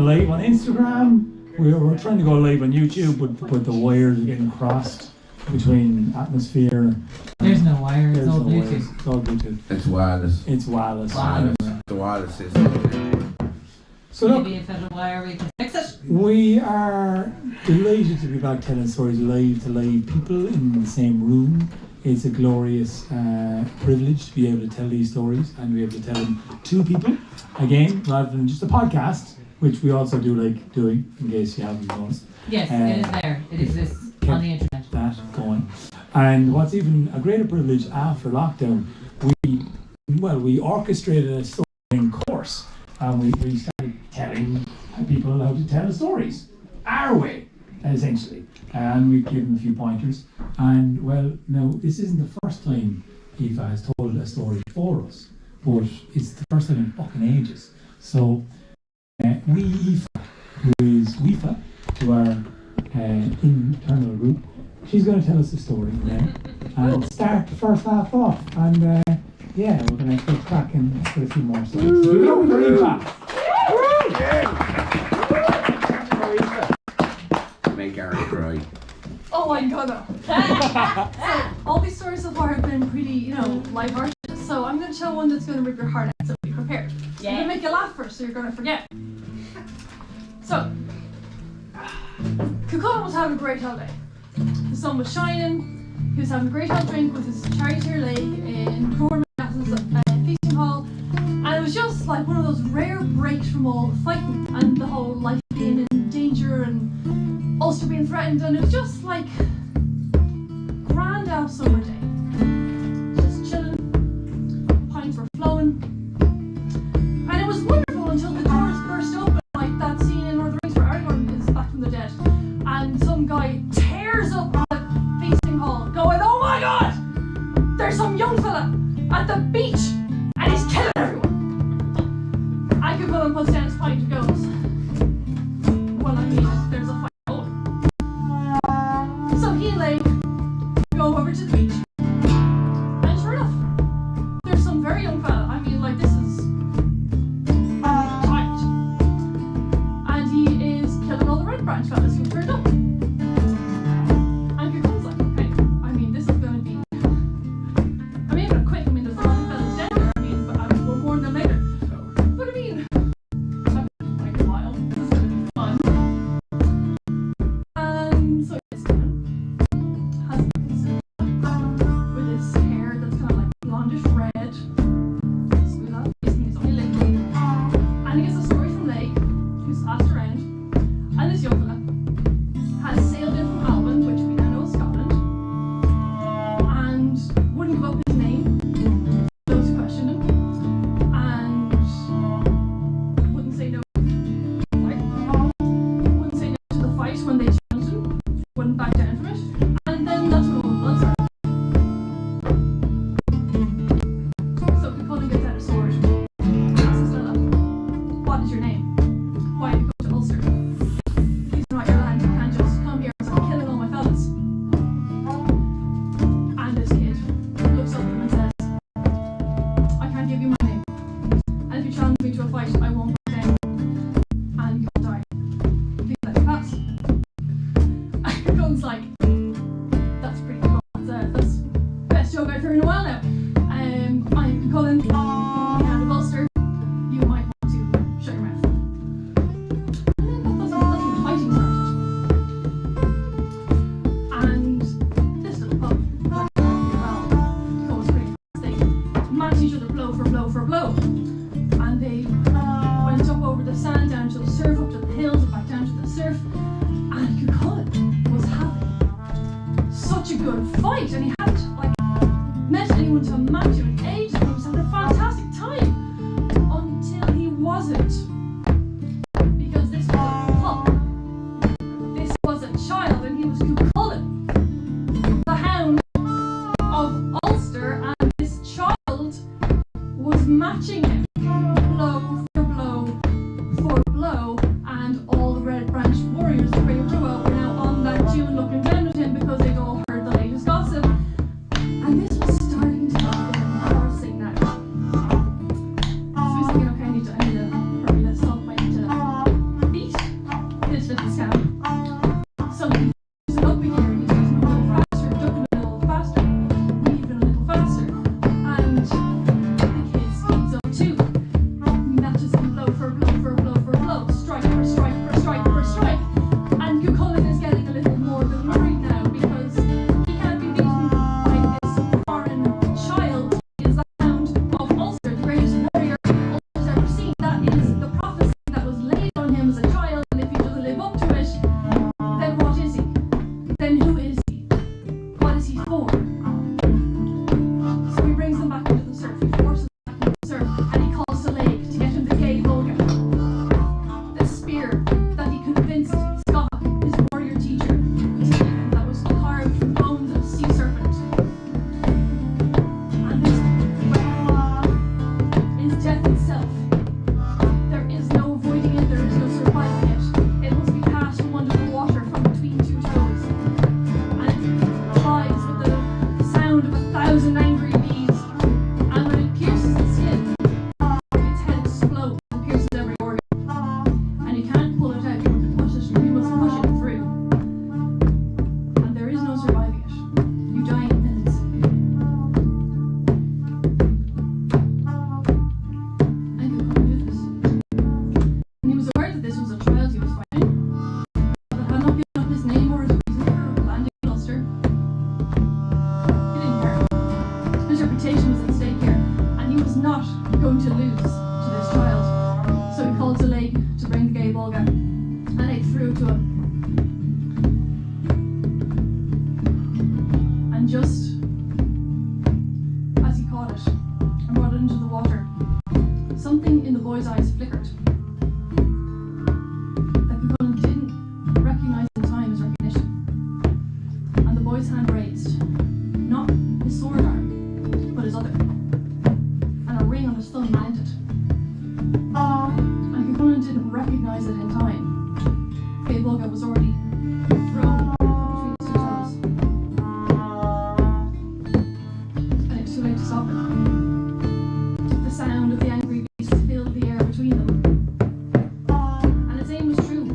Live on Instagram. We're trying to go live on YouTube, but the wires are getting crossed between atmosphere. There's no wire. It's all Bluetooth. It's all Bluetooth. It's wireless. It's wireless. The wireless system. So look, maybe if there's a wire, we can fix it. we are delighted to be back telling stories live to live people in the same room. It's a glorious privilege to be able to tell these stories and be able to tell them to people again, rather than just a podcast, which we also do like doing, in case you haven't noticed. Yes, it is there. It exists on the internet. That going. And what's even a greater privilege after lockdown, we orchestrated a storytelling course, and we started telling people how to tell stories our way, essentially. And we've given a few pointers. And well, now this isn't the first time Aoife has told a story for us, but it's the first time in fucking ages. So Aoife, who is Aoife, to our internal group, she's going to tell us a story then and start the first half off. And we're going to get cracking with a few more stories. So give it up for Aoife. Make Gary cry. Oh, I'm gonna. So, all these stories so far have been pretty, lighthearted. So I'm going to tell one that's going to rip your heart out, so be prepared. Yeah. I'm going to make you laugh first, so you're going to forget. So, Cucullin was having a great holiday. The sun was shining, he was having a great hot drink with his charioteer lake in Cornwall feasting hall, and it was just like one of those rare breaks from all the fighting and the whole life being in danger and Ulster being threatened, and it was just like grand out summer day. Just chilling, pints were flowing, and it was wonderful until the doors burst open, like that scene in Lord of the Rings where Aragorn is back from the dead, and some guy tears up on a feasting hall going, "Oh my god! There's some young fella at the beach and he's killing everyone!" And Cucullin puts down his pint and goes, "Well, I mean, there's a fight going." So he and Lake go over to the beach, and sure enough, there's some very young fella. I mean, like, this is tight. And he is killing all the Red Branch fellas who turned up. And Cucullin's like, okay, I mean, this is going to be... I mean, I'm going to quit. I mean, there's a lot of fellas dead there. I mean, but we'll warn them later. But I mean, I've been quite a while. This is going to be fun. And so this man has with his hair that's kind of like blondish red. Smooth out face, and he's only Lake. And he gets a story from Lake, who's passed around. And this young fella has sailed in from Alban, which we now know is Scotland, and wouldn't give up his name to those who questioned him, and wouldn't say no. Wouldn't say no to the fight when they challenged him, wouldn't back down from it, and then that's when all the blood started. So Cucullin gets out a sword, asks Stella, "What is your name? Why have you come to Ulster? These are not your land, you can't just come here and start killing all my fellas." And this kid looks up at him and says, "I can't give you my name, and if you challenge me to a fight, I won't back down, and you'll die. Please let me pass." And Cucullin's like, "That's pretty cool. That's the best joke I've heard in a while now. I'm Cucullin, Hand of Ulster. You might want to shut your mouth." And then that's when the fighting started. And this little pub, well, goes pretty fast. They match each other blow for blow for blow. And they went up over the sand, down to the surf, up to the hills, and back down to the surf. And Cucullin was having such a good fight, and he hadn't met anyone to match him in ages, and he was having a fantastic time until he wasn't. Because this was a pup. This was a child, and he was Cucullin, the Hound of Ulster, and this child was matching him blow for blow for blow, and all the Red Branch warriors, the Grey little scam. So he was up in here and he was moving a little faster, ducking a little faster, weaving a little faster. And the kid speeds up too. Matches him blow for blow for blow for blow, strike for strike for strike for strike. And Cuchulainn is getting a little more than worried now because he can't be beaten by this foreign child. He is the Hound of Ulster, the greatest warrior Ulster's ever seen. That is the prophecy that was laid on him as a child, and if he doesn't live up to it, then what is he? Then who is he? What is he for? So he brings them back into the surf, he forces them back into the surf, and he calls to Lake to get him the gay Volga. The spear that he convinced Scott, his warrior teacher, to give him, that was carved from bones of a sea serpent. And this weapon is death itself. There is no avoiding it, there is no surviving it. It must be passed from under the water from between two toes. And it flies with the sound of 1,000 angry bees. And when it pierces the skin, its head explodes and pierces every organ. And you can't pull it out, you must push it through. And there is no surviving it. You die in minutes. And you couldn't do this. And he was aware that this was a child he was fighting, but had not given up his name or his reason for landing in Ulster. He didn't care. His reputation was at stake here, and he was not going to lose to this child. So he called to Lake to bring the gay Volga, and Lake threw it to him. And just as he caught it and brought it into the water, something in the boy's eyes flickered that Cuchulainn didn't recognize in time as recognition. And the boy's hand raised, not his sword arm, but his other, and a ring on his thumb meant it. And Cuchulainn didn't recognize it in time. Gay Volga was already thrown from between his two toes. And it was too late to stop it. The sound of the angry beast filled the air between them. And its aim was true,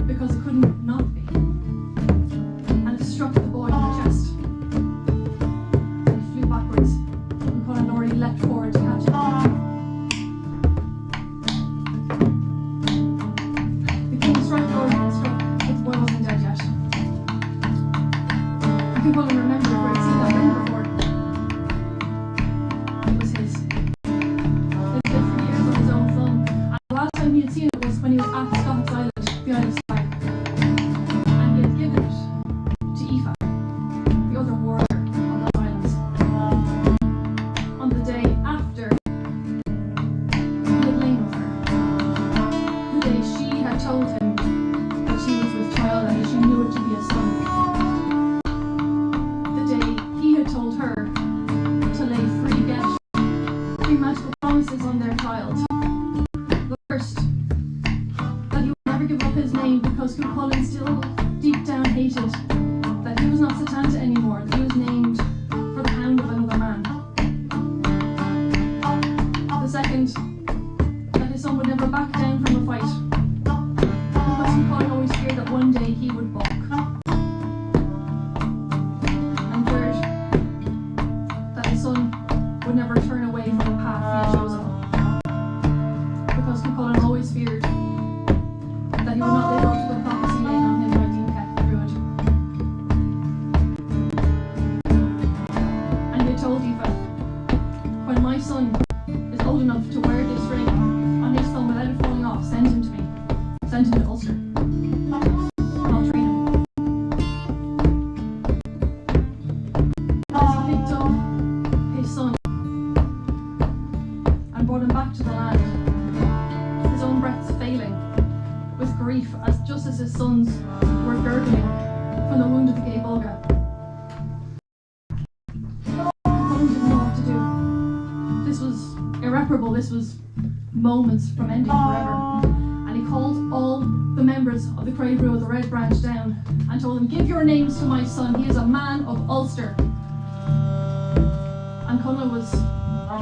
because it couldn't not be. And it struck the boy in the chest. And he flew backwards. Cuchulainn already leapt forward to catch it. The king struck forward and struck, but the boy wasn't dead yet. And Cuchulainn remembered where he'd seen that ring before. It was his. It had lived for years on his own thumb. And the last time he had seen it was when he was at Scott's Island, the Isle of Skye. And he had given it to Aoife, the other warrior on those islands. On the day after he had lain with her. The day she had told him that she was with child and that she knew it to be a son. The day he had told her to lay three magical promises on their child. The first, that he would never give up his name because Cuchulainn still deep down hated that he was not Satanta anymore, that he was named for the hound of another man. The second, that his son would never back down from a fight because Cuchulainn always feared that one day he would balk. And third, that his son would never turn away from the path he had chosen, because Cuchulainn always feared that he would not live up to the prophecy laid on him by Dean the Druid. And he had told Aoife, when my son is old enough to wear this ring on his thumb without it falling off, send him to me. Send him to Ulster. I'll train him. As he picked up his son and brought him back to the land, his own breaths failing with grief, just as his sons were gurgling from the wound of the gay Volga. Cuchulainn didn't know what to do. This was irreparable. This was moments from ending forever. And he called all the members of the Craig Brew of the Red Branch down and told them, give your names to my son. He is a man of Ulster. And Cuchulainn was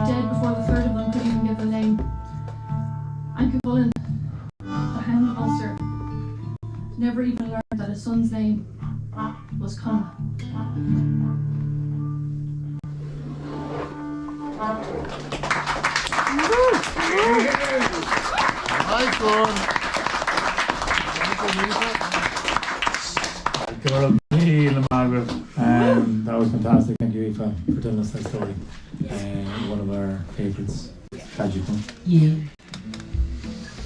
dead before the third of them could even give the name. And Cuchulainn, the Hound of Ulster, never even learned that his son's name was Connor. Nice one. That was fantastic. Thank you, Aoife, for telling us that story. One of our favourites. Tragic one. You.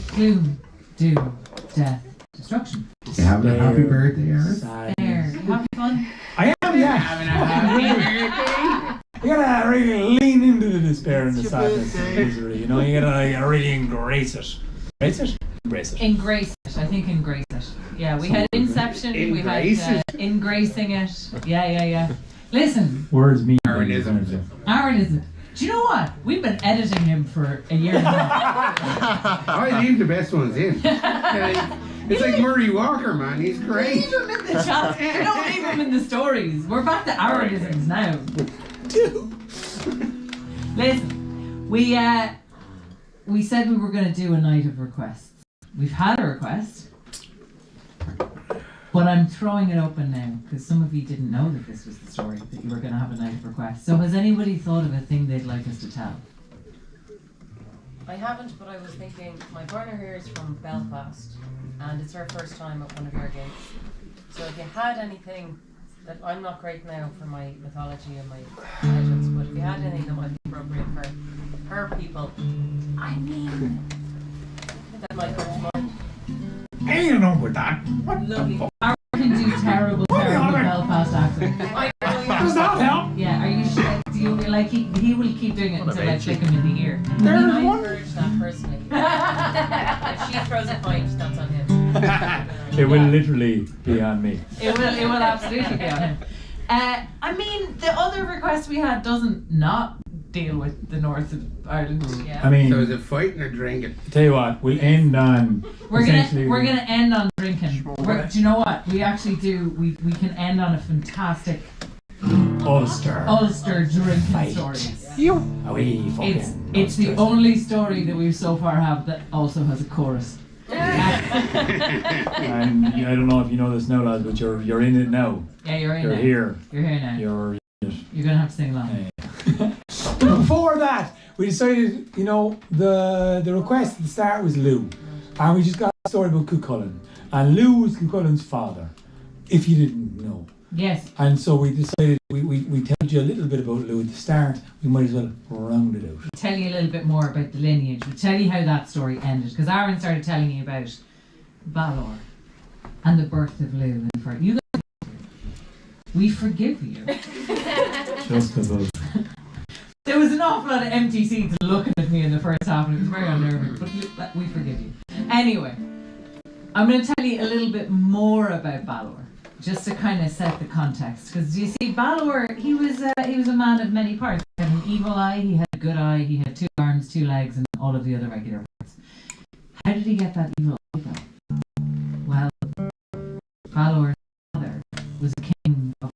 Gloom, doom, death, destruction. You having a happy birthday, Aaron? Sad. There. You having fun? I am, yeah. You gotta really lean into the despair and the sadness and the misery. You know, you gotta really embrace it. Embrace it? Embrace it. Engrace it. I think engrace it. Yeah, we had Inception. We had engracing it. Yeah. Listen, Words mean Aaronism. Aaronism. Do you know what? We've been editing him for a year now. I leave the best ones in. It's like Murray Walker, man. He's great. Leave him in the chat. We don't leave him in the stories. We're back to Aaronisms now. Listen, we said we were going to do a night of requests. We've had a request, but I'm throwing it open now because some of you didn't know that this was the story, that you were going to have a night of requests. So has anybody thought of a thing they'd like us to tell? I haven't, but I was thinking, my partner here is from Belfast, and it's her first time at one of your gigs. So if you had anything that, I'm not great now for my mythology and my legends, but if you had anything that might be appropriate for her people, I mean, that might come to mind. I don't know about that. What Lovely. the fuck? Aaron can do terrible Belfast accent. I know Does that help? Yeah, are you sure? Do you like he will keep doing it until I flick him in the ear? I encourage that personally. If she throws a point, that's on him. It will literally be on me. It will absolutely be on him. I mean, the other request we had doesn't not deal with the north of Ireland. Yeah. I mean, So is it fighting or drinking? tell you what, we'll end on. We're essentially- gonna end on drinking. Do you know what? We actually do. We can end on a fantastic Ulster. Ulster drinking Fight. story. Away, fucking It's the Ulsters. only story that we've so far have that also has a chorus. And I don't know if you know this now, lads, but you're in it now. Yeah, you're in You're now. here. You're here now. You're in it. You're gonna have to sing along. Before that, we decided, you know, the request at the start was Lou. And we just got a story about Cuchulainn. And Lou was Cuchulainn's father, if you didn't know. Yes. And so we decided, we told you a little bit about Lou at the start. We might as well round it out. We'll tell you a little bit more about the lineage. We'll tell you how that story ended. Because Aaron started telling you about Balor and the birth of Lou. And you guys, we forgive you. Just about. There was an awful lot of empty seats looking at me in the first half, and it was very unnerving, but we forgive you. Anyway, I'm going to tell you a little bit more about Balor, just to kind of set the context. Because you see, Balor, he was a man of many parts. He had an evil eye, he had a good eye, he had 2 arms, 2 legs, and all of the other regular parts. How did he get that evil eye, though? Well, Balor's father was a king of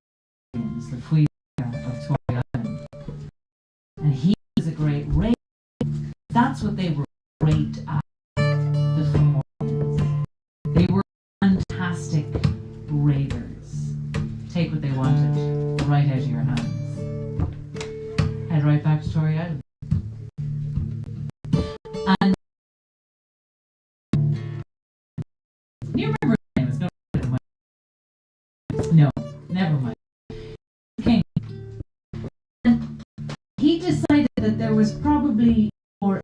the Fuiga of Tory Island. And he was a great raver. That's what they were great at. The Fomorians. They were fantastic ravers. Take what they wanted right out of your hands. Head right back to Tory Island. And you remember his name? No, never mind. King. He decided that there was probably more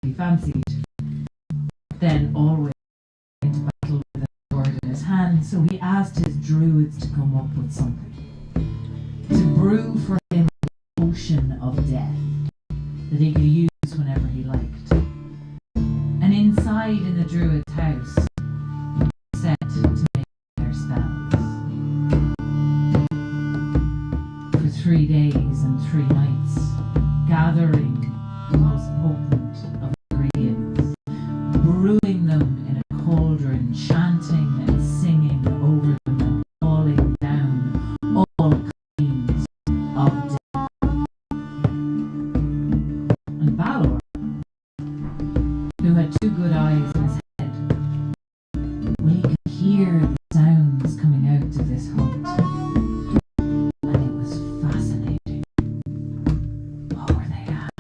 he fancied than always going to battle with a sword in his hand, so he asked his druids to come up with something. To brew for him an ocean of death that he could use whenever he liked. And inside in the druid's house, set to make their spells. For 3 days and 3 nights, gathering the most potent of ingredients, brewing them in a cauldron, chanting and singing over them and calling down all kinds of death. And Balor, who had 2 good eyes in his head, well, he hear the sounds coming out of this hut. And it was fascinating. What were they at?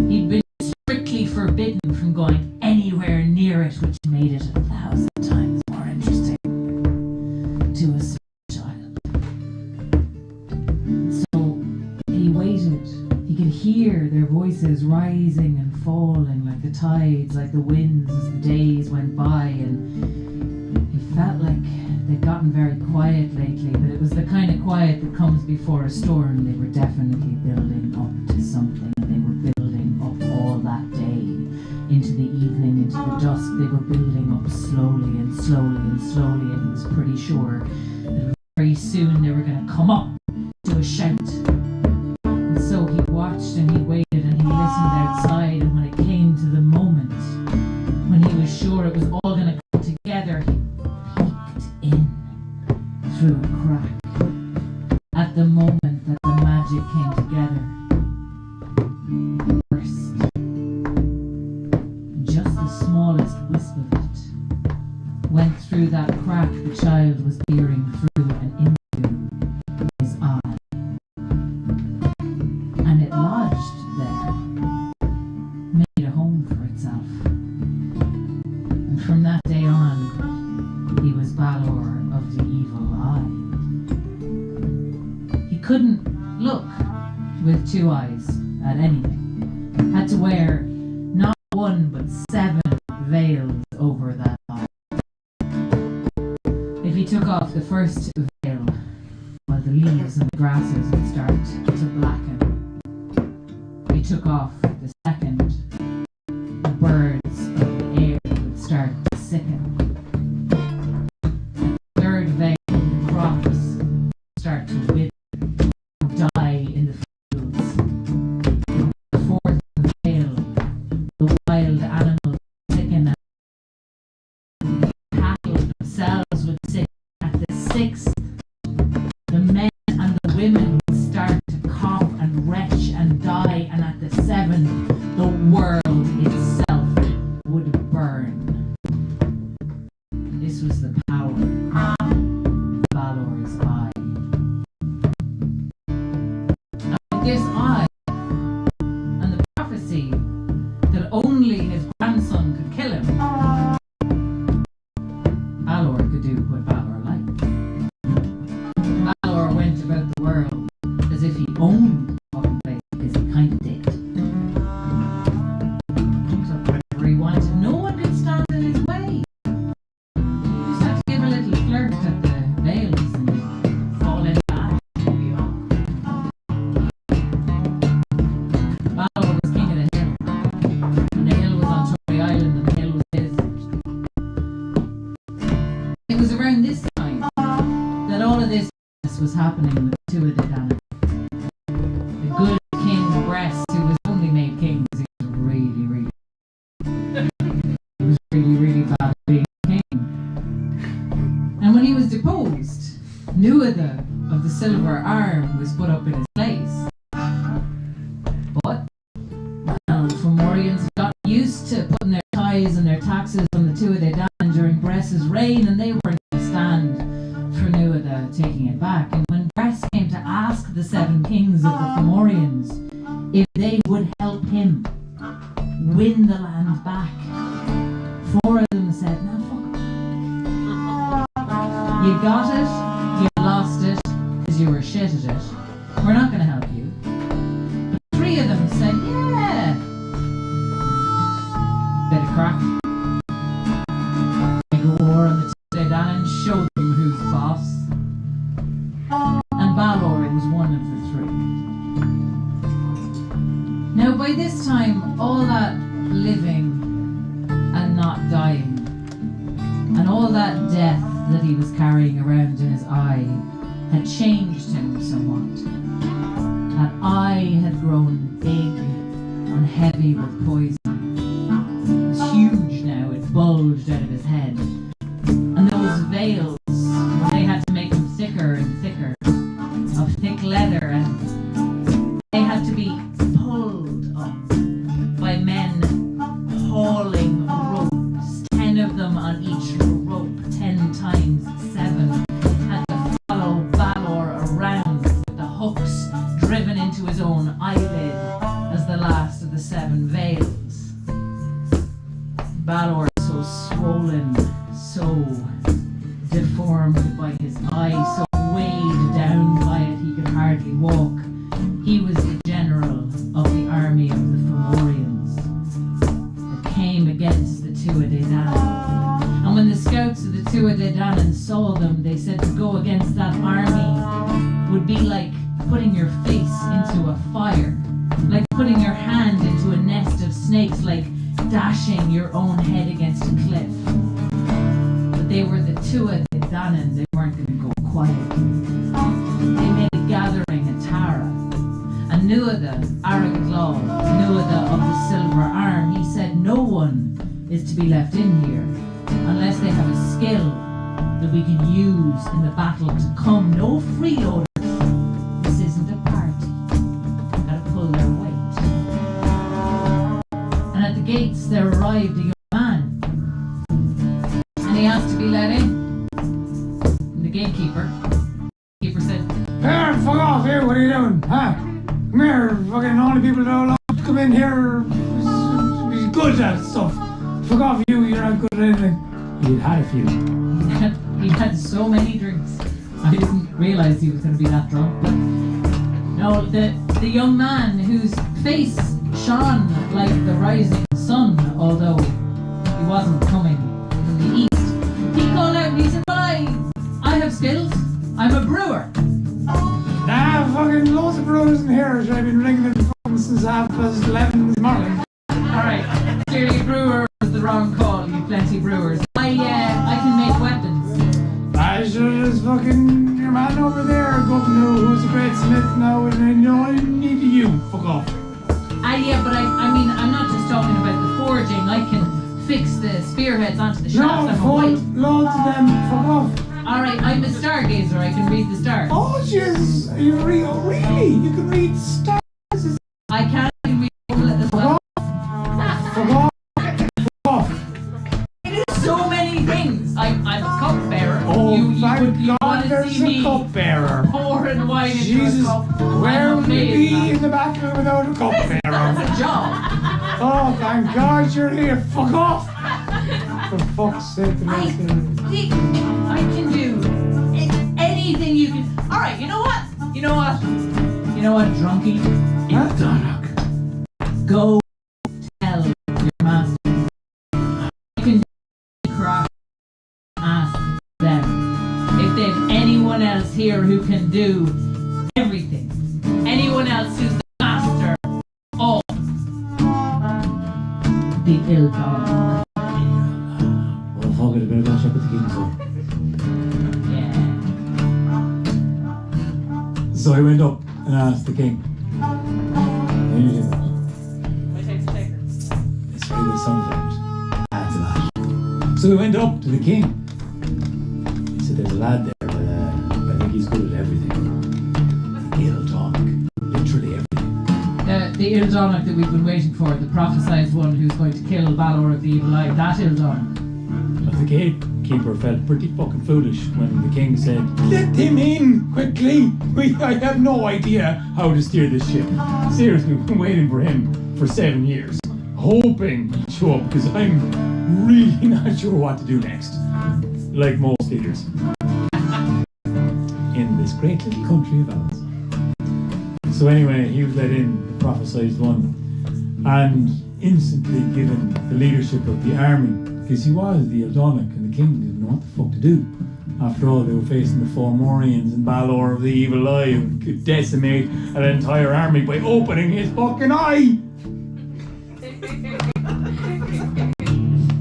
He'd been strictly forbidden from going anywhere near it, which made it 1,000 times more interesting to a small child. So he waited. He could hear their voices rising and falling like the tides, like the winds as the days went by, and he felt like they'd gotten very quiet lately, but it was the kind of quiet that comes before a storm. They were definitely building up to something, and they were building up all that day, into the evening, into the dusk. They were building up slowly and slowly and slowly, and he was pretty sure that very soon they were going to come up to a shout. And so he watched and he waited and he listened outside, and when it came to the moment when he was sure it was all going to come together, he peeked in through a crack at the moment that the magic came together. First, just the smallest wisp of it went through that crack the child was peering through and into his eye. And it lodged there, made a home for itself. And from that day on, he was Balor of the Evil Eye. He couldn't look with two eyes at anything. Had to wear not one but 7 veils over that eye. If he took off the first veil, well, the leaves and the grasses would start to blacken. If he took off the second, the birds of the air would start to sicken. And the third veil, the crops would start to wither and die in the fields. The fourth veil, the wild animals would sicken, and the cattle themselves would sicken. At the 6th, the men and the women would start to cough and retch and die, and at the 7th, the world itself would burn. This was the power of Balor's eye. And with this eye and the prophecy that only his grandson could kill him, Balor could do what Balor liked. Balor went about the world as if he owned the fucking place, because he kind of did. So wherever he wanted, no one could stand in his way. He just had to give a little flirt at the veils and he'd fall in back. Balor was king of the hill, and the hill was on Tory Island, and the hill was his. It was around this time that all of this was happening with Tuatha De Danann. The good King Brest, who was only made king because he was really bad at being king. And when he was deposed, Nuada of the Silver Arm was put up in his place. But, well, Fomorians had gotten used to putting their tithes and their taxes on the Tuatha De Danann during Brest's reign, and they weren't going to stand for Nuada taking it back. And when Brest came to ask the 7 kings of the Fomorians if they would help him win the land back, 4 of them said, "No, fuck it. You got it, you lost it, because you were shit at it. We're not going to help you." But 3 of them said, "Yeah, bit of crack. Make a war on the Tuatha De Danann, show them who's boss." And Balor was one of the 3. Now by this time, all that living and not dying, and all that death that he was carrying around in his eye, had changed him somewhat. That eye had grown big and heavy with poison. It was huge now, it bulged out of his head. And those veils, they had to make them thicker and thicker, of thick leather, and they had to be pulled up by men hauling ropes, 10 of them on each rope. deformed by his eye, so weighed down by it he could hardly walk. He was the general of the army of the Fomorians that came against the Tuatha De Danann. And when the scouts of the Tuatha De Danann saw them, they said to go against that army would be like putting your face into a fire, like putting your hand into a nest of snakes, like dashing your own head against a cliff. But they were the Tuatha De Danann, they weren't going to go quietly. They made a gathering at Tara. And Nuada, Araglaw, Nuada of the Silver Arm, he said no one is to be left in here unless they have a skill that we can use in the battle to come. No freeloaders. This isn't a party. Gotta pull their weight. And at the gates there arrived a young man. And he asked to be let in. And the gatekeeper said, Here, fuck off here, what are you doing? Huh? Come here, fucking all the people that don't like to come in here. He's good at stuff. Fuck off you, you're not good at anything. He'd had a few. he had so many drinks. I didn't realise he was going to be that drunk. But no, the young man whose face shone like the rising sun, although he wasn't coming from the east, he called out and he said, well, I have skills. I'm a brewer. Nah, fucking loads of brewers in here. I've been drinking it fucking since 11:30 this morning. Alright, clearly brewer was the wrong call. You plenty brewers. I can make weapons. I should just fucking your man over there, Governor, who's a great smith now, and you know I need you. Fuck off. Yeah, but I mean, I'm not just talking about the forging. I can fix the spearheads onto the shafts. No, I'm a full white. loads of them. Fuck off. Alright, I'm a stargazer. I can read the stars. Oh, Jesus. You really? You can read stars. I can read Ola as well. Fuck off. Fuck off. I do so many things. I'm a cupbearer. Oh, you thank God want to there's see a me cupbearer. pouring wine into Jesus, a cup. where I'm would we amazed, be man. in the battle without a cupbearer? That's a job. Oh, thank God you're here. Fuck off. For fuck's sake. I can do anything you can. Alright, you know what? You know what, drunkie? Go tell your master. You can do craft. Ask them. If there's anyone else here who can do everything, anyone else who's the master of the ill dog. Well, fuck it, I better go check with the king, so I went up and asked the king. Can you do that? It's very good sometimes. Adds a lot. So we went up to the king. He said, there's a lad there, but I think he's good at everything. Ildonic. Literally everything. The Ildonic that we've been waiting for, the prophesied one who's going to kill Balor of the Evil Eye, that Ildonic. But the gatekeeper felt pretty fucking foolish when the king said, let him in, quickly! I have no idea how to steer this ship. Seriously, we've been waiting for him for 7 years. Hoping he'd show up, because I'm really not sure what to do next. Like most leaders. In this great little country of ours. So anyway, he was let in, the prophesied one, and instantly given the leadership of the army. Because he was the Ildonic, and the king didn't know what the fuck to do. After all, they were facing the Fomorians and Balor of the Evil Eye, who could decimate an entire army by opening his fucking eye!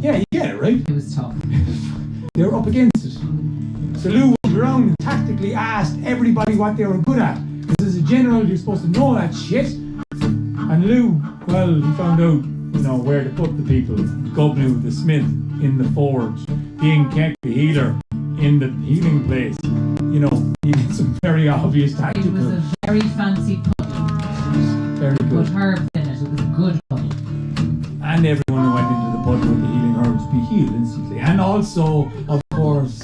Yeah, you get it, right? It was tough. They were up against it. So Lou went around and tactically asked everybody what they were good at. Because as a general, you're supposed to know that shit. And Lou, well, he found out, you know, where to put the people. Gobnu, the smith, in the forge. Being Keck, the healer, in the healing place. You know, he did some very obvious It tactical. was a very fancy puddle. Very Put good. herbs in it. It was a good puddle. And everyone who went into the puddle with the healing herbs be healed instantly. And also, of course,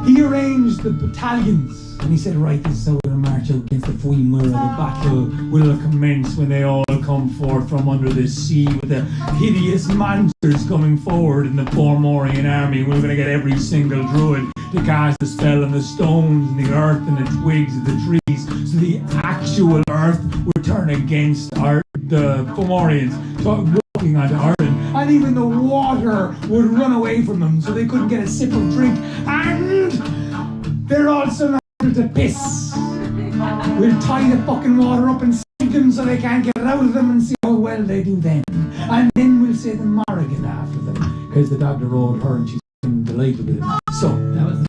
he arranged the battalions And he said, right, this is how we're going to march out against the Fuimura. The battle will commence when they all come forth from under the sea with the hideous monsters coming forward in the Formorian army. We're going to get every single druid to cast a spell on the stones and the earth and the twigs of the trees, so the actual earth would turn against the Fomorians, looking onto Ireland, and even the water would run away from them, so they couldn't get a sip of drink. And they're also not able to piss. We'll tie the fucking water up and sink them so they can't get out of them, and see how well they do then. And then we'll say the Morrigan after them, because the doctor rode her and she's delighted with it. So That was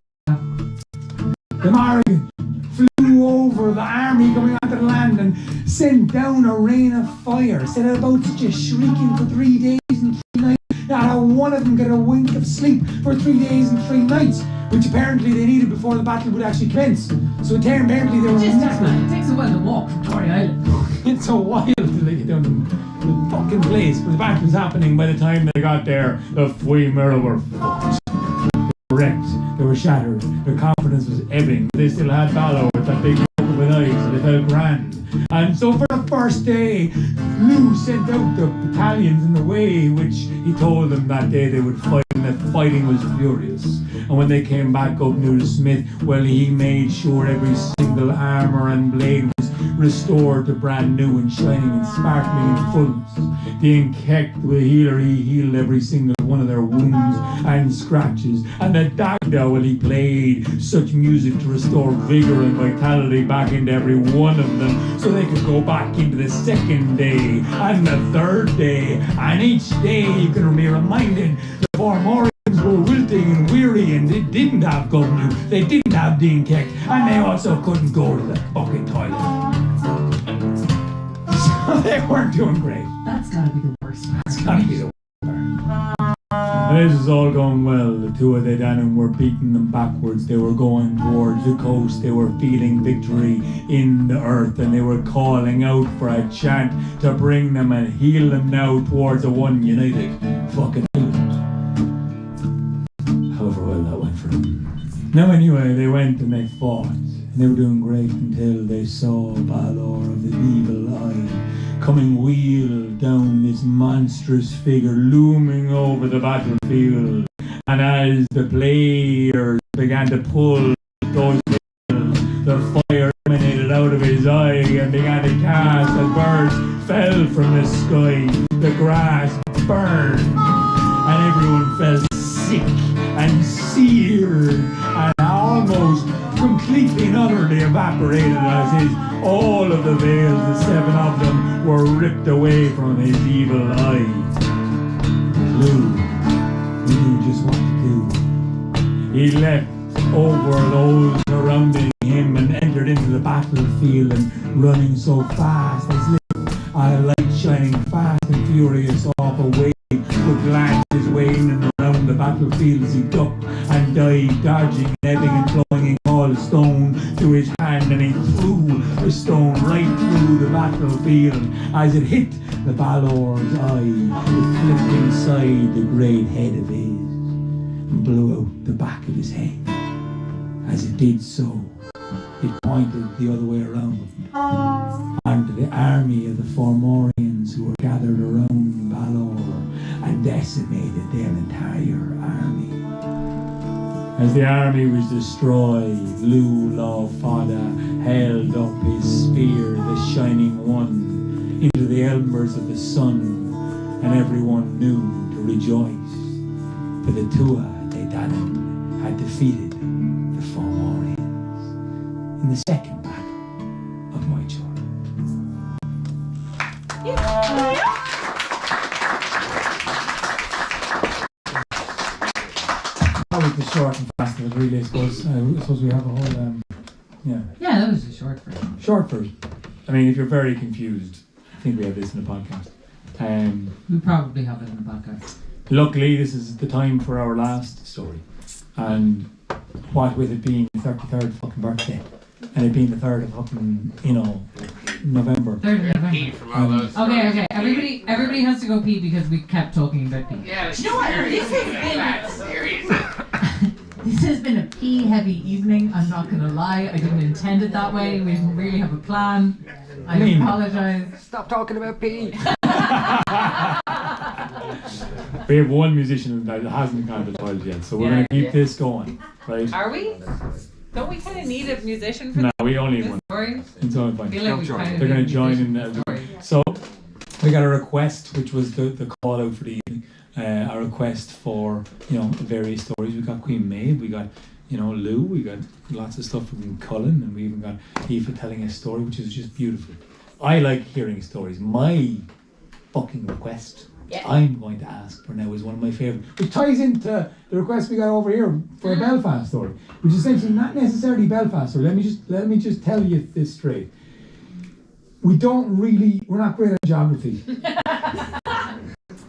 the Morrigan flew over the army coming onto the land and sent down a rain of fire, set about just shrieking for 3 days and 3 nights. Not a one of them got a wink of sleep for 3 days and 3 nights, which apparently they needed before the battle would actually commence. So apparently they were it takes a while to walk from Tory Island. It's a while till they get down to the fucking place, but the battle was happening by the time they got there. The Fuimura were fucked. They were wrecked, they were shattered, their confidence was ebbing. They still had Balor with that big look of an eye, so they felt grand. And so for the first day, Lou sent out the battalions in the way which he told them that day they would fight, and the fighting was furious. And when they came back up New to Smith, well, he made sure every single armour and blade was restored to brand new and shining and sparkling in fullness. The Inkect, the healer, he healed every single one of their wounds and scratches. And the Dagda, well, he played such music to restore vigour and vitality back into every one of them, so they could go back into the second day and the third day. And each day you can be reminded the Formorians were wilting and weary, and they didn't have Governor, they didn't have Dean Keck, and they also couldn't go to the fucking toilet. So they weren't doing great. That's gotta be the worst part. It's gotta be the worst part. And this is all going well. The two of the Danum were beating them backwards. They were going towards the coast. They were feeling victory in the earth, and they were calling out for a chant to bring them and heal them now towards a one united fucking island. However well that went for them. Now anyway, they went and they fought, and they were doing great until they saw Balor of the Evil Eye coming wheeled down, this monstrous figure looming over the battlefield. And as the players began to pull those veils, the fire emanated out of his eye and began to cast as birds fell from the sky. The grass burned, and everyone felt sick and seared and almost completely and utterly evaporated as all of the veils, the 7 of them, were ripped away from his evil eye. Lou, he knew just what to do. He leapt over those surrounding him and entered into the battlefield, and running so fast as a light shining fast and furious off a wave would glance his way in and around the battlefield as he ducked and dived, dodging, ebbing and flowing all stone to his hand, and he threw the stone right through the battlefield. As it hit the Balor's eye, it flipped inside the great head of his and blew out the back of his head. As it did so, it pointed the other way around onto the army of the Formorians who were gathered around Balor and decimated their entire army. As the army was destroyed, Lou Lawfada held up his spear, the shining one, into the embers of the sun, and everyone knew to rejoice, for the Tua de Danann had defeated the Fomorians in the second battle of my children. Probably the short and fast of it, really, I suppose. I suppose we have a whole, Yeah, that was a short version. short version. I mean, if you're very confused, I think we have this in the podcast. We probably have it in the podcast. Luckily, this is the time for our last story. And what with it being the 33rd fucking birthday, and it being the 3rd of fucking, November. 3rd of November. From all those Okay. Everybody has to go pee because we kept talking about pee. Yeah, You know what? This has been has been a pee-heavy evening. I'm not going to lie. I didn't intend it that way. We didn't really have a plan. I apologise. Stop talking about pee. We have one musician that hasn't gone to the toilet yet, so we're going to keep this going, right? Are we? Don't we kind of need a musician for No, we only need this one. story? It's all I fine. feel like we kind of They're going need to a join musician in. for the story. So we got a request, which was the call out for the evening. A request for various stories. We got Queen Maeve, we got Lou, we got lots of stuff from Cullen, and we even got Aoife telling a story, which is just beautiful. I like hearing stories. My fucking request I'm going to ask for now is one of my favourite, which ties into the request we got over here for a Belfast story, which is essentially not necessarily Belfast story. Let me just tell you this straight. We're not great at geography.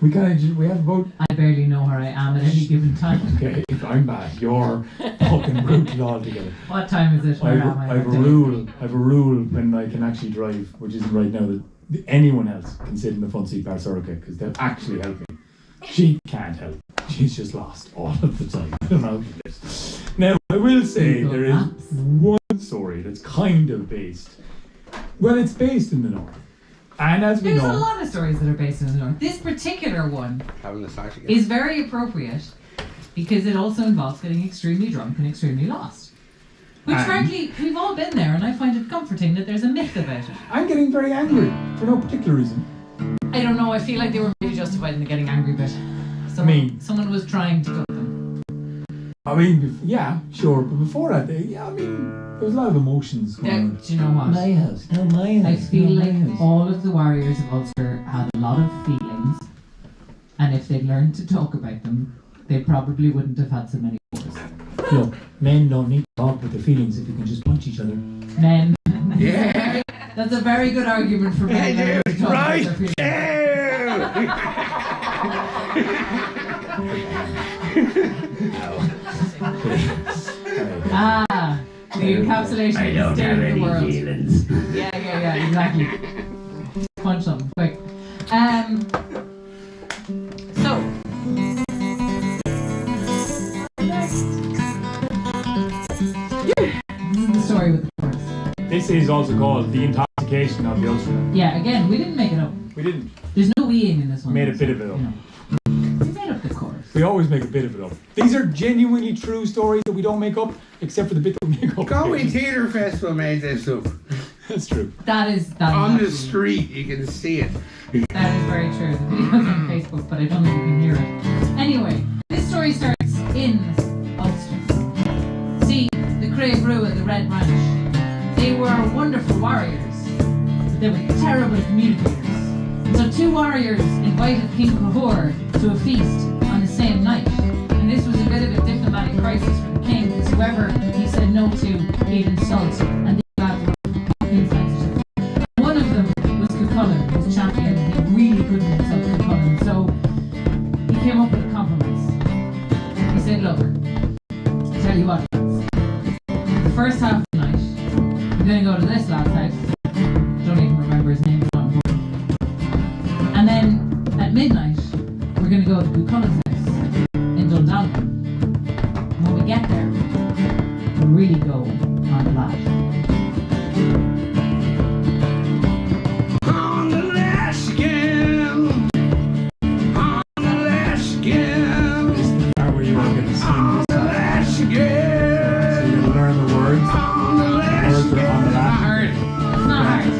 We have about. I barely know where I am at any given time. Okay, if I'm bad, you're fucking brutal altogether. What time is it? Where am I? I have a rule when I can actually drive, which isn't right now, that anyone else can sit in the front seat bar Soraka, because they'll actually help me. She can't help. She's just lost all of the time. I don't know how to do this. Now, I will say there is one story that's kind of based. Well, it's based in the north. And as we There's know, a lot of stories that are based in the north. This particular one Having a sash again. is very appropriate because it also involves getting extremely drunk and extremely lost. Which frankly, we've all been there, and I find it comforting that there's a myth about it. I'm getting very angry for no particular reason. I don't know, I feel like they were maybe justified in the getting angry bit. Someone was trying to go them. I mean, yeah, sure, but before that, there was a lot of emotions going on. Do you know what? My house, no, my house. I feel no, like my house. all of the warriors of Ulster had a lot of feelings, and if they'd learned to talk about them, they probably wouldn't have had so many wars. Look, men don't need to talk about their feelings if you can just punch each other. Men. Yeah. That's a very good argument for men. learning to talk about their feelings. Ah, the encapsulation of the state of the world. feelings. Yeah, exactly. Punch them, quick. So. This is the story with the chorus. This is also called The Intoxication of the Ulster. Yeah, again, we didn't make it up. We didn't. There's no weeing in this one. Made a bit of it up. We made up the chorus. We always make a bit of it up. These are genuinely true stories that we don't make up, except for the bit that we make up. Galway Theatre Festival made this up. That's true. That is On the actually- street, you can see it. That is very true. The video's on Facebook, but I don't think you can hear it. Anyway, this story starts in Ulster. See, the Craig Brew and the Red Ranch. They were wonderful warriors, but they were terrible communicators. So two warriors invited King Cahor to a feast on the same night. And this was a bit of a diplomatic crisis for the king, because whoever he said no to, he'd insult, and they got insensitive. One of them was Cuchulainn, his champion, and he really couldn't insult Cuchulainn, so he came up with a compromise. He said, look, I'll tell you what, lads. The first half of the night, I'm going to go to this lad's house. Don't even remember his name. And then at midnight, we're going to go to Cuchulainn's house in Dundalk. And when we get there, we'll really go on the lad. On the lash again. On the lash again. This is the part where you all get to sing On this the time. lash So again. you learn the words. On the lash Words are on the again. lash. It's not hard.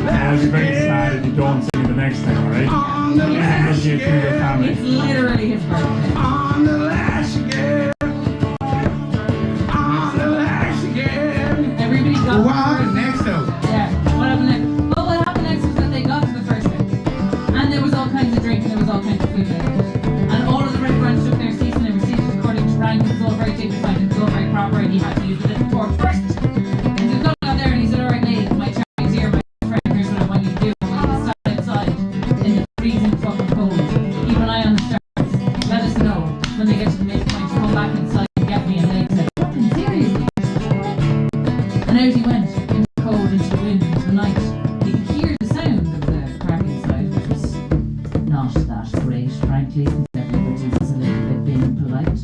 I'll be very sad if you don't sing the next time, alright? On the lash This is to your again. family. It's literally his birthday. On the lash again. On the lash again. Everybody got What happened next though? Yeah. What happened next? Well, what happened next was that they got to the first house. And there was all kinds of drink and there was all kinds of food there. And all of the Red Branch took their seats and they were seated according to rank. It was all very dignified and it was all very proper, and he had to use the little fork first. And the got there and he said, alright ladies, my charity's here, my friend, here's what I want you to do. I want you to stand outside in the freezing fucking cold. Keep an eye on the stars. Let us know when they get to the midpoint to come back inside and get me. And they said, fucking seriously? And out he went, into the cold, into the wind, into the night. You could hear the sound of the crack inside, which was not that great, frankly, because everybody was a little bit being polite.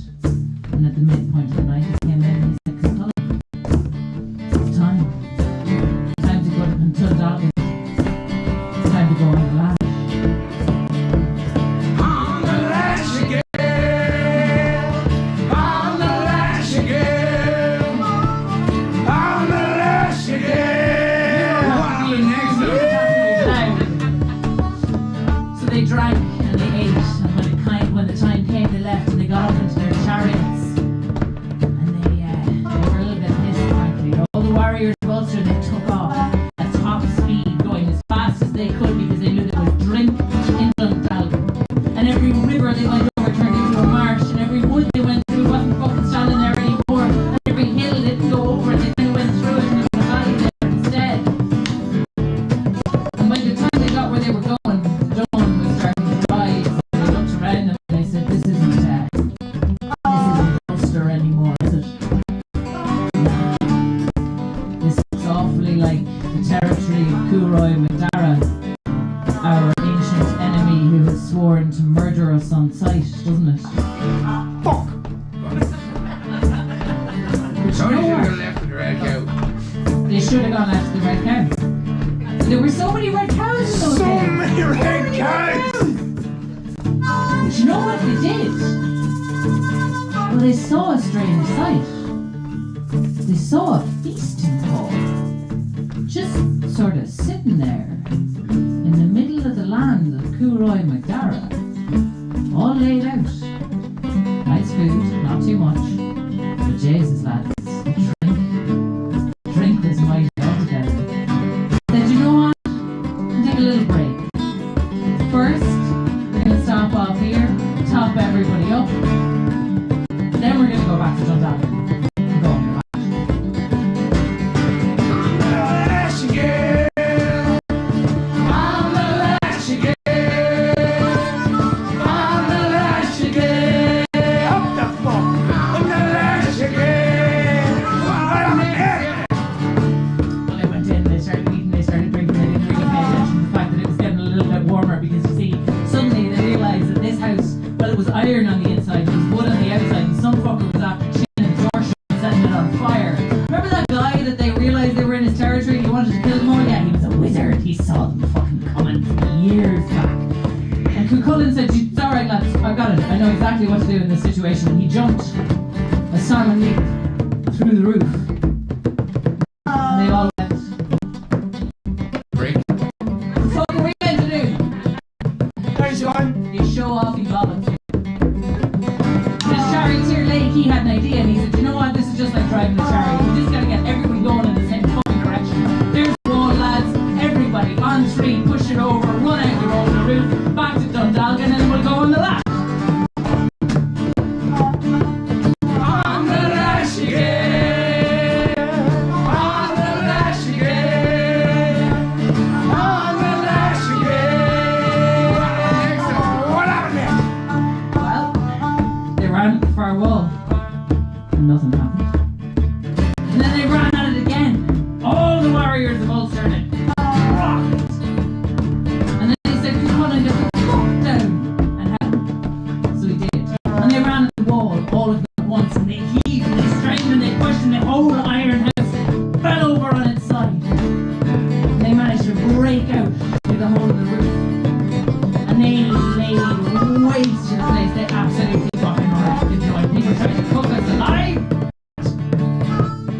And And at the midpoint of the night, he came in and he said, "Come on, it's time. Time to go to Dundalgan. It's time to go on the land." On the lash again. On the lash again. On the lash again. What happened next? So they drank and they ate, and when the time came, they left and they got up into their chariots, and they were a little bit pissed, frankly. All the warriors of Ulster, they took off at top speed, going as fast as they could because they knew there was drink in Dundalgan. And every river they went over turned into a marsh, and every wood they went through wasn't fucking standing there anymore, and every hill they didn't go over it, they kind of went through it, and there was a valley there instead. And by the time they got where they were going, the dawn was starting to rise. They looked around them and they said, "This isn't Ulster anymore, is it? This looks awfully like the territory of Curoy Macdara, our ancient enemy who has sworn to murder us on sight, doesn't it?" Fuck. Which Sorry, no you should one- have left with the red cow. They should have gone after the red cow. There were so many red cows in those So days. many red cows. But you know what they did? Well, they saw a strange sight. They saw a feasting hall, just sort of sitting there in the middle of the land of Curoy Macdara, all laid out. Nice food, not too much, but Jesus lads, drink was mighty altogether. Said, "You know what? Take a little break. First, we're gonna stop off here, top everybody up. Then we're gonna go back to Dundalgan and go on the back." On the lash again. On the lash again. On the lash again. Up the fuck. On the lash again. What a minute. When they went in, they started eating, they started drinking, they didn't really pay attention to the fact that it was getting a little bit warmer because you see, suddenly they realised that this house, well, it was iron on the inside, there was wood on the outside, and some fucker was after chinning a door shut and setting it on fire. Remember that guy that they realised they were in his territory and he wanted to kill them all? Yeah, he was a wizard. He saw them fucking coming years back. And Cuchulainn said, "It's alright lads, I've got it. I know exactly what to do in this situation." And he jumped a salmon leap through the roof. And they all went, Break. "What the fuck are we going to do?" Nice one. You show off, he bollocks you. The charioteer Lake, he had an idea and he said, "You know what, this is just like driving a chariot. You just gotta get everybody going in the same fucking direction. There's the wall, lads. Everybody on three, push it over, run out the road, the roof, back to Dundalgan, and we'll go on the lap." On the lash again. On the lash again. On the lash again. What happened next? Well, they ran at the far wall and nothing happened. And then they ran at it again. All the warriors of Ulster and it rocked. And then they said, "Cuchulainn, get the fuck down," and help. So he did. And they ran at the wall, all of them at once, and they heaved and they strained and they pushed, and the whole iron house fell over on its side. And they managed to break out through the hole in the roof. And they laid waste to the place. They absolutely fucking wrecked it. People tried to cook us alive.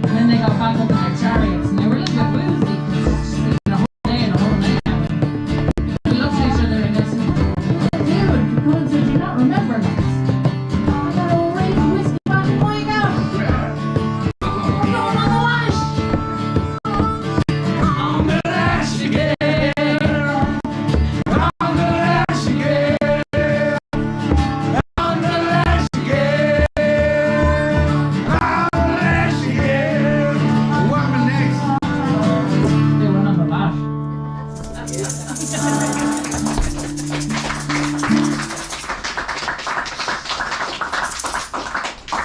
And then they got back up in their chariots and they were a little bit woozy because it's just been a whole day and a whole night out. We looked at each other and they said, "What are you doing?" Cuchulainn said, "Do you not remember that? I got a rage whiskey back in my gown. We're going on the lash." On the lash again. On the lash again. On the lash again. On the lash again. What happened next? They went on the lash.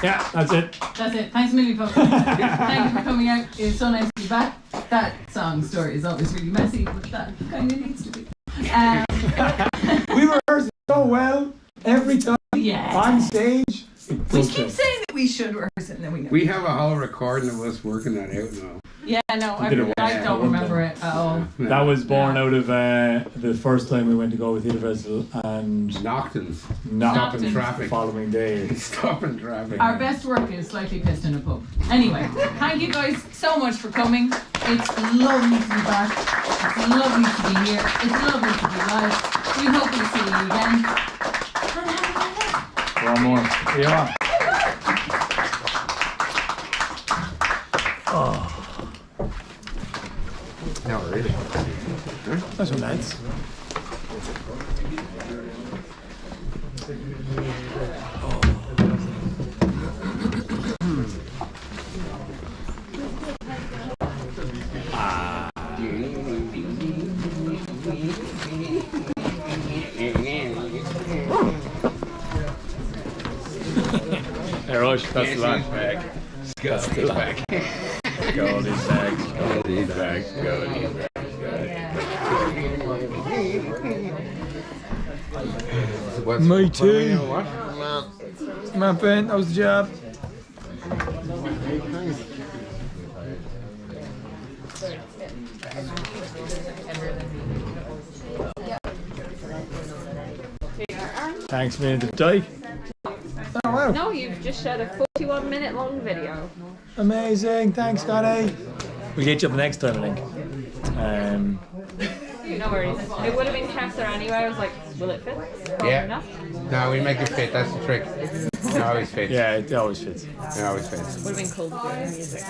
Yeah, that's it. That's it. Thanks a million, folks. Thank you for coming out. It was so nice to be back. That song story is always really messy, but that kind of needs to be. We rehearsed so well every time Yeah. on stage. We keep saying that we should rehearse it and then we know. We have a whole recording of us working that out now. Yeah, no, did it I don't remember it at all. That was born out of the first time we went to go with Theatre Festival and Noctons. knocked Stopping traffic. the following day. Stopping traffic. Our best work is slightly pissed in a pub. Anyway, thank you guys so much for coming. It's lovely to be back. It's lovely to be here. It's lovely to be live. We hope we'll see you again. And have a good night. One more. Yeah. No, really. That's so nice. Hey, Rush, that's the line. That's the line. Go these bags. Go these bags. Go these bags. Me too. Man, Ben, that was the job. Thanks, man. The dyke. Oh, wow. No, you've just shared a 41-minute long video. Amazing. Thanks, Scotty. We'll get you up next time, I think. No worries. It would have been Casser anyway. I was like, will it fit? Yeah. Enough? No, we make it fit. That's the trick. It always fits. Yeah, it always fits. It always fits. Would have been cool to do music.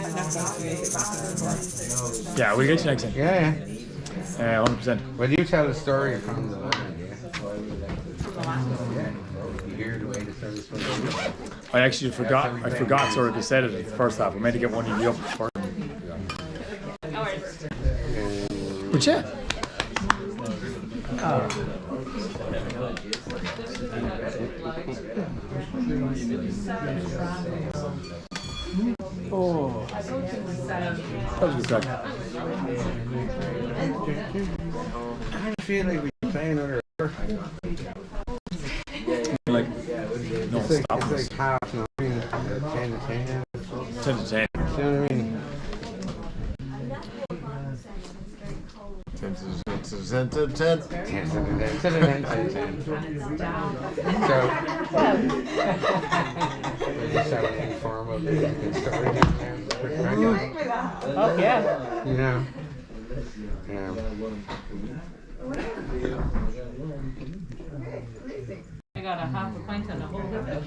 Yeah, we'll get you next time. Yeah, 100%. Well, you tell the story from the line, yeah. You hear the way the service was. I actually forgot sort of to set it at the first half. I meant to get one of you up for it. No worries. But yeah. Oh. That was a good crack. I feel like we're playing another. Like, no, It's stop like this. half 9, 10 to 10. 10 to 10. You know what I mean? 10 to 10. 10 to 10. So, we're just so informal. You can story Oh, yeah. you know. Yeah. I got a half a pint and a whole whip.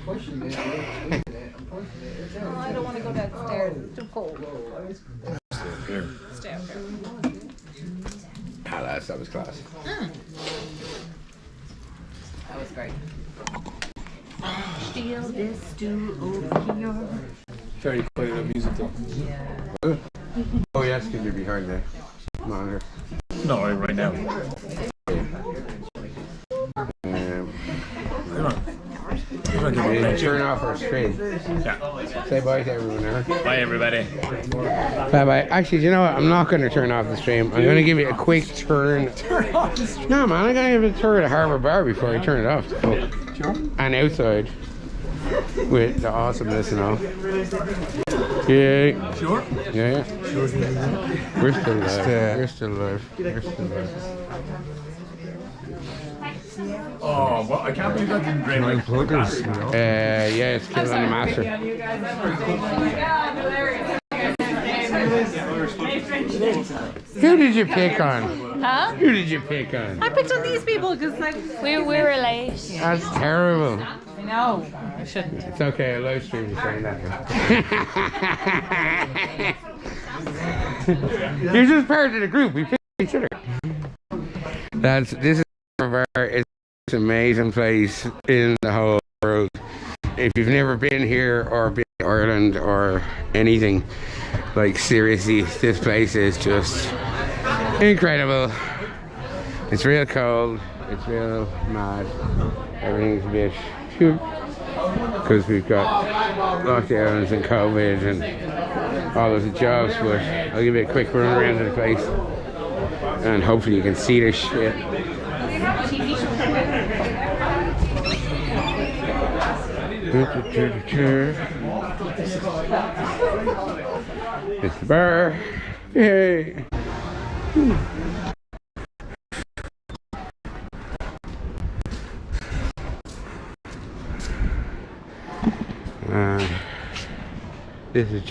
Oh, I don't want to go downstairs. It's too cold. Here. Stay up here. Ah, that was class. That was great. Steal this stool over here. Very quiet music though. Oh, yes, because you're behind the monitor. No, right now. Come on. Come on, give me a We turn off our screen. Yeah. Say bye to everyone now. Bye, everybody. Bye bye. Actually, you know what? I'm not going to turn off the stream. I'm going to give you a quick turn. No, man, I'm going to give it a tour of the Harbour Bar before I turn it off. Sure. And outside with the awesomeness and all. Yeah. Sure. Yeah. We're still alive. We're still alive. We're still alive. Oh, well, I can't believe I didn't bring my Pluggers, you know. Yeah, it's Kill on the Master. Who did you pick on? Huh? Who did you pick on? I picked on these people because like we were late. That's terrible. I know. I shouldn't. It's okay, a live stream is saying that. You're just part of the group. We pick each other. This is Harbour Bar. It's an amazing place in the whole world. If you've never been here or been to Ireland or anything, like seriously, this place is just incredible. It's real cold. It's real mad. Everything's a bit because we've got lockdowns and COVID and all of the jobs, but I'll give you a quick run around the place and hopefully you can see this shit. It's the bar. Yay! This is